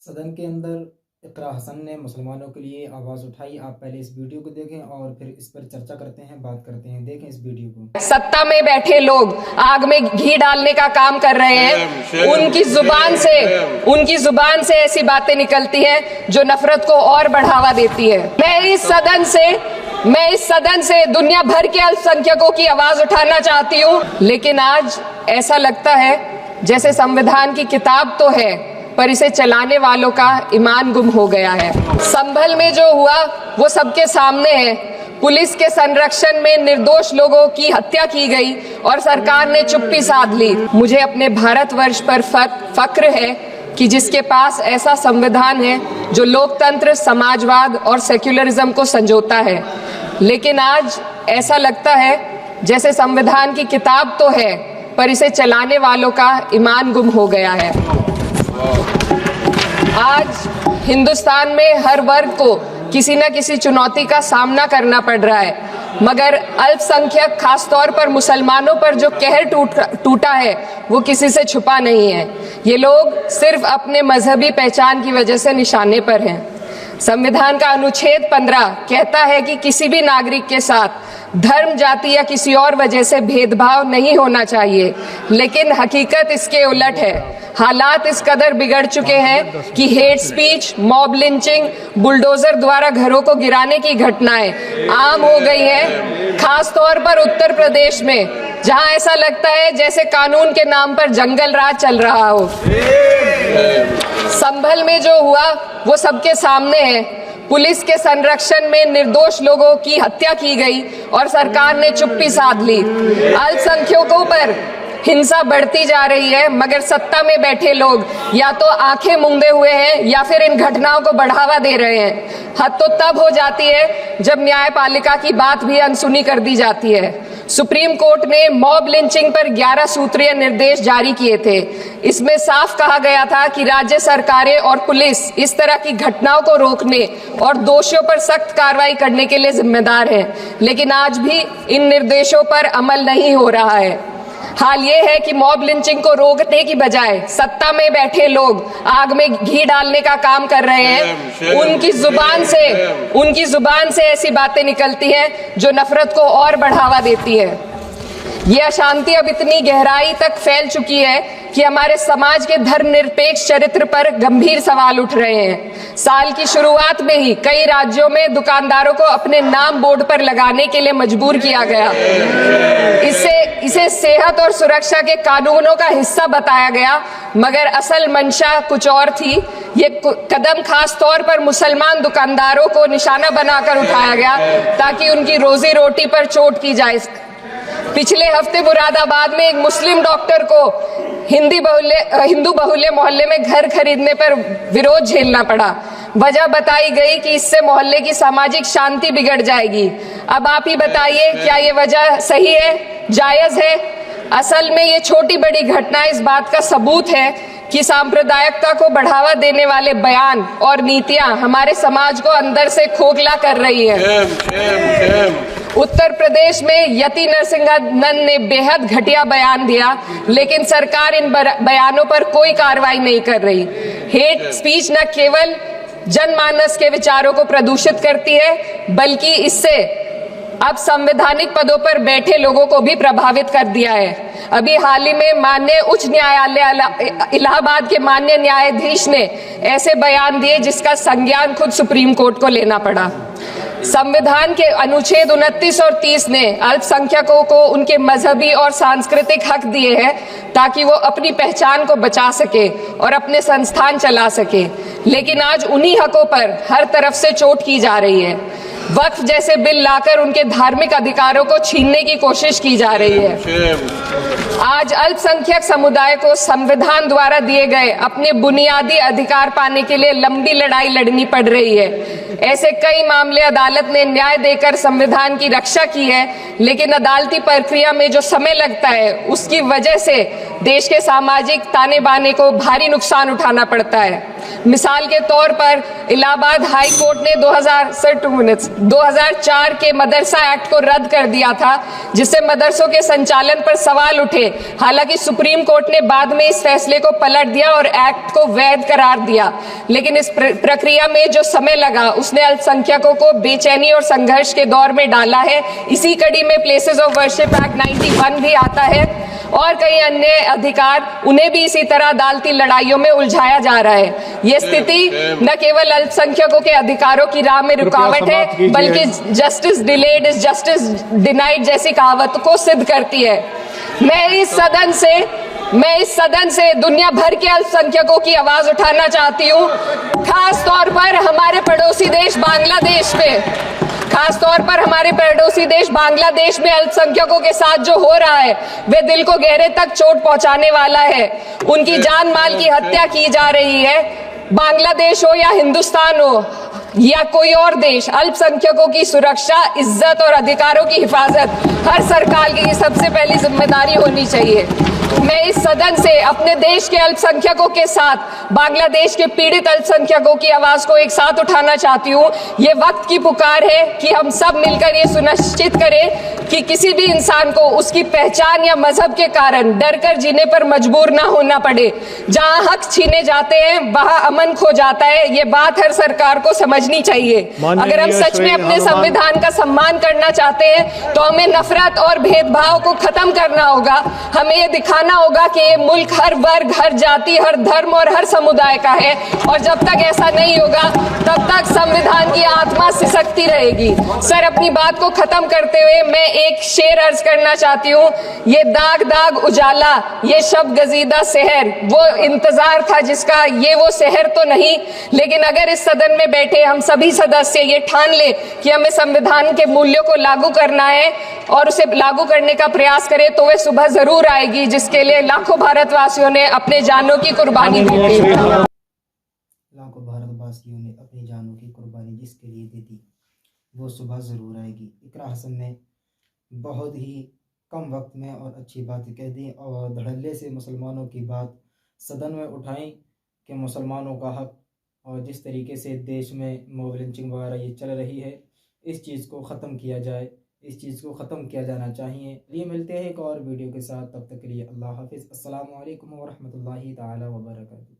सदन के अंदर इकरा हसन ने मुसलमानों के लिए आवाज़ उठाई। आप पहले इस वीडियो को देखें और फिर इस पर चर्चा करते हैं, बात करते हैं। देखें इस वीडियो को। सत्ता में बैठे लोग आग में घी डालने का काम कर रहे हैं। उनकी जुबान से ऐसी बातें निकलती हैं जो नफरत को और बढ़ावा देती है। मैं इस सदन से दुनिया भर के अल्पसंख्यकों की आवाज उठाना चाहती हूँ, लेकिन आज ऐसा लगता है जैसे संविधान की किताब तो है पर इसे चलाने वालों का ईमान गुम हो गया है। संभल में जो हुआ वो सबके सामने है। पुलिस के संरक्षण में निर्दोष लोगों की हत्या की गई और सरकार ने चुप्पी साध ली। मुझे अपने भारतवर्ष पर फक्र है कि जिसके पास ऐसा संविधान है जो लोकतंत्र, समाजवाद और सेक्युलरिज्म को संजोता है। लेकिन आज ऐसा लगता है जैसे संविधान की किताब तो है पर इसे चलाने वालों का ईमान गुम हो गया है। आज हिंदुस्तान में हर वर्ग को किसी न किसी चुनौती का सामना करना पड़ रहा है, मगर अल्पसंख्यक खासतौर पर मुसलमानों पर जो कहर टूटा है वो किसी से छुपा नहीं है। ये लोग सिर्फ अपने मजहबी पहचान की वजह से निशाने पर हैं। संविधान का अनुच्छेद 15 कहता है कि किसी भी नागरिक के साथ धर्म, जाति या किसी और वजह से भेदभाव नहीं होना चाहिए, लेकिन हकीकत इसके उलट है। हालात इस कदर बिगड़ चुके हैं कि hate speech, mob lynching, bulldozer द्वारा घरों को गिराने की घटनाएं आम हो गई हैं, खास तौर पर उत्तर प्रदेश में, जहां ऐसा लगता है जैसे कानून के नाम पर जंगल राज चल रहा हो। संभल में जो हुआ वो सबके सामने है। पुलिस के संरक्षण में निर्दोष लोगों की हत्या की गई और सरकार ने चुप्पी साध ली। अल्पसंख्यकों पर हिंसा बढ़ती जा रही है, मगर सत्ता में बैठे लोग या तो आंखें मूंदे हुए हैं या फिर इन घटनाओं को बढ़ावा दे रहे हैं। हद तो तब हो जाती है जब न्यायपालिका की बात भी अनसुनी कर दी जाती है। सुप्रीम कोर्ट ने मॉब लिंचिंग पर 11 सूत्रीय निर्देश जारी किए थे। इसमें साफ कहा गया था कि राज्य सरकारें और पुलिस इस तरह की घटनाओं को रोकने और दोषियों पर सख्त कार्रवाई करने के लिए जिम्मेदार है, लेकिन आज भी इन निर्देशों पर अमल नहीं हो रहा है। हाल ये है कि मॉब लिंचिंग को रोकने की बजाय सत्ता में बैठे लोग आग में घी डालने का काम कर रहे हैं। उनकी जुबान से ऐसी बातें निकलती हैं जो नफरत को और बढ़ावा देती है। ये अशांति अब इतनी गहराई तक फैल चुकी है कि हमारे समाज के धर्मनिरपेक्ष चरित्र पर गंभीर सवाल उठ रहे हैं। साल की शुरुआत में ही कई राज्यों में दुकानदारों को अपने नाम बोर्ड पर लगाने के लिए मजबूर किया गया। इसे सेहत और सुरक्षा के कानूनों का हिस्सा बताया गया, मगर असल मंशा कुछ और थी। ये कदम खास तौर पर मुसलमान दुकानदारों को निशाना बनाकर उठाया गया ताकि उनकी रोजी रोटी पर चोट की जाए। पिछले हफ्ते मुरादाबाद में एक मुस्लिम डॉक्टर को हिंदू बहुल्य मोहल्ले में घर खरीदने पर विरोध झेलना पड़ा। वजह बताई गई कि इससे मोहल्ले की सामाजिक शांति बिगड़ जाएगी। अब आप ही बताइए, क्या ये वजह सही है, जायज है? असल में ये छोटी बड़ी घटना इस बात का सबूत है कि सांप्रदायिकता को बढ़ावा देने वाले बयान और नीतियां हमारे समाज को अंदर से खोखला कर रही है। उत्तर प्रदेश में यति नरसिंहन ने बेहद घटिया बयान दिया, लेकिन सरकार इन बयानों पर कोई कार्रवाई नहीं कर रही। हेट स्पीच न केवल जनमानस के विचारों को प्रदूषित करती है, बल्कि इससे अब संवैधानिक पदों पर बैठे लोगों को भी प्रभावित कर दिया है। अभी हाल ही में माननीय उच्च न्यायालय इलाहाबाद के माननीय न्यायाधीश ने ऐसे बयान दिए जिसका संज्ञान खुद सुप्रीम कोर्ट को लेना पड़ा। संविधान के अनुच्छेद 29 और 30 ने अल्पसंख्यकों को उनके मजहबी और सांस्कृतिक हक दिए हैं ताकि वो अपनी पहचान को बचा सके और अपने संस्थान चला सके, लेकिन आज उन्हीं हकों पर हर तरफ से चोट की जा रही है। वक्फ जैसे बिल लाकर उनके धार्मिक अधिकारों को छीनने की कोशिश की जा रही है। आज अल्पसंख्यक समुदाय को संविधान द्वारा दिए गए अपने बुनियादी अधिकार पाने के लिए लंबी लड़ाई लड़नी पड़ रही है। ऐसे कई मामले अदालत ने न्याय देकर संविधान की रक्षा की है, लेकिन अदालती प्रक्रिया में जो समय लगता है उसकी वजह से देश के सामाजिक ताने बाने को भारी नुकसान उठाना पड़ता है। मिसाल के तौर पर इलाहाबाद हाई कोर्ट ने 2004 के मदरसा एक्ट को रद्द कर दिया था, जिससे मदरसों के संचालन पर सवाल उठे हालांकि सुप्रीम कोर्ट ने बाद में इस फैसले को पलट दिया और एक्ट को वैध करार दिया, लेकिन इस प्रक्रिया में जो समय लगा उसने अल्पसंख्यकों को बेचैनी और संघर्ष के दौर में डाला है। इसी कड़ी में प्लेसेस ऑफ वर्शिप एक्ट 91 भी आता है और कई अन्य अधिकार, उन्हें भी इसी तरह अदालती लड़ाइयों में उलझाया जा रहा है। ये स्थिति न केवल अल्पसंख्यकों के अधिकारों की राह में रुकावट है, बल्कि justice delayed is justice denied जैसी कहावत को सिद्ध करती है। मैं इस सदन से दुनिया भर के अल्पसंख्यकों की आवाज उठाना चाहती हूँ, खास तौर पर हमारे पड़ोसी देश बांग्लादेश में अल्पसंख्यकों के साथ जो हो रहा है वे दिल को गहरे तक चोट पहुंचाने वाला है। उनकी जान माल की हत्या की जा रही है। बांग्लादेश हो या हिंदुस्तान हो या कोई और देश, अल्पसंख्यकों की सुरक्षा, इज्जत और अधिकारों की हिफाजत हर सरकार की सबसे पहली जिम्मेदारी होनी चाहिए। मैं इस सदन से अपने देश के अल्पसंख्यकों के साथ बांग्लादेश के पीड़ित अल्पसंख्यकों की आवाज को एक साथ उठाना चाहती हूँ। ये वक्त की पुकार है कि हम सब मिलकर ये सुनिश्चित करें कि किसी भी इंसान को उसकी पहचान या मजहब के कारण डर कर जीने पर मजबूर ना होना पड़े। जहाँ हक छीने जाते हैं वहाँ अमन खो जाता है। ये बात हर सरकार को समझनी चाहिए। अगर हम सच में अपने संविधान का सम्मान करना चाहते हैं तो हमें नफरत और भेदभाव को खत्म करना होगा। हमें ये दिखाना होगा कि ये मुल्क हर वर्ग, हर जाति, हर धर्म और हर समुदाय का है, और जब तक ऐसा नहीं होगा तब तक संविधान की आत्मा सिसकती रहेगी। सर, अपनी बात को खत्म करते हुए मैं एक शेर अर्ज करना चाहती हूँ। ये दाग दाग उजाला, ये शब गजीदा शहर, वो इंतजार था जिसका, ये वो शहर तो नहीं। लेकिन अगर इस सदन में बैठे हम सभी सदस्य ये ठान ले कि हमें संविधान के मूल्यों को लागू करना है और उसे लागू करने का प्रयास करें, तो वह सुबह जरूर आएगी जिसके लिए लाखों भारतवासियों ने अपने जानों की कुर्बानी दी थी। लाखों भारतवासियों ने अपनी जानों की कुर्बानी जिसके लिए दी थी, वो सुबह ज़रूर आएगी। इकरा हसन ने बहुत ही कम वक्त में और अच्छी बातें कह दी और धड़ल्ले से मुसलमानों की बात सदन में उठाई कि मुसलमानों का हक, और जिस तरीके से देश में मॉब लिंचिंग वगैरह ये चल रही है, इस चीज़ को ख़त्म किया जाए, इस चीज़ को ख़त्म किया जाना चाहिए। ये मिलते हैं एक और वीडियो के साथ, तब तक के लिए अल्लाह हाफिज़। अस्सलामु अलैकुम व रहमतुल्लाहि ताला व बरकातहू।